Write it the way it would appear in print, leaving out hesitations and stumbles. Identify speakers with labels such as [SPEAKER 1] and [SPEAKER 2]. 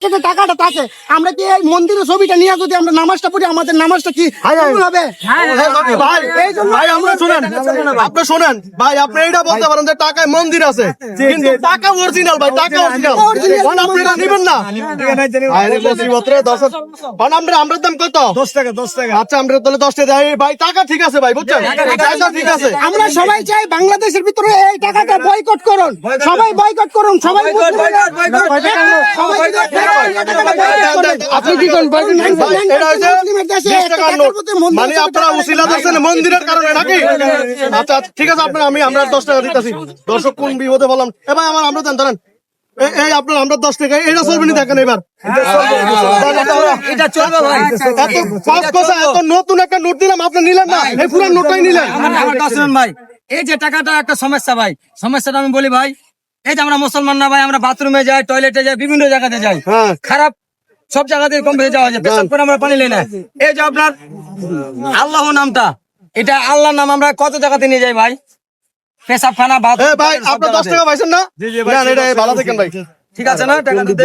[SPEAKER 1] টাকাটা থাকে, আমরা কি এই মন্দিরের ছবিটা নিয়ে যদি আমরা নামাজটা পড়ি, আমাদের নামাজটা কি কবুল হবে?
[SPEAKER 2] ভাই আমরা শুনেন, আপনি শোনেন ভাই, আপনি এটা বলতে পারেন যে টাকায় মন্দির আছে, কিন্তু টাকা অরিজিনাল ভাই, টাকা অরিজিনাল, আপনি এটা নিবেন না। আমরা দাম কত?
[SPEAKER 3] 10 টাকা 10 টাকা।
[SPEAKER 2] আচ্ছা আমরা তাহলে 10 টাকা দেই ভাই, টাকা ঠিক আছে ভাই, বুঝছেন, টাকা ঠিক আছে।
[SPEAKER 1] আমরা সবাই চাই বাংলাদেশের ভিতরে এই টাকাটা বয়কট করুন, সবাই বয়কট করুন, সবাই
[SPEAKER 2] আপনি কি করেন? এটা হচ্ছে 20 টাকার নোট, মানে আপনারা উসিলা দিচ্ছেন মন্দিরের কারণে নাকি? আচ্ছা ঠিক আছে, আমরা 10 টাকা দিতেছি। দর্শক কোন বিপদে বললাম, এ ভাই আমরা দেন, ধরেন এই আপনার আমরা 10 টাকা, এটা চলবে না, দেখেন এবার
[SPEAKER 3] এটা চলবে ভাই।
[SPEAKER 2] এত নতুন একটা নোট দিলাম, আপনি নিলেন না, এই পুরো নোটটাই নিলেন।
[SPEAKER 3] আমার কথা শুনুন ভাই, এই যে টাকাটা একটা সমস্যা ভাই, সমস্যাটা আমি বলি ভাই, এই যে আমরা মুসলমান না ভাই, আমরা বাথরুমে যাই, টয়লেটে যাই, বিভিন্ন জায়গাতে যাই,
[SPEAKER 2] হ্যাঁ।
[SPEAKER 3] খারাপ সব জায়গাতে কম বেশি যাওয়া যায়, পেশাব করে আমরা পানি লাই না। এই যে আপনার আল্লাহ নামটা, এটা আল্লাহর নাম আমরা কত জায়গাতে নিয়ে যাই ভাই, পেশাব খানা
[SPEAKER 2] ভাই আপনার 10 টাকা পাইছেন না?
[SPEAKER 3] জি, জি ভাই,
[SPEAKER 2] এটা ভালো থাকেন ভাই।
[SPEAKER 3] ঠিক আছে না টাকা দিতে?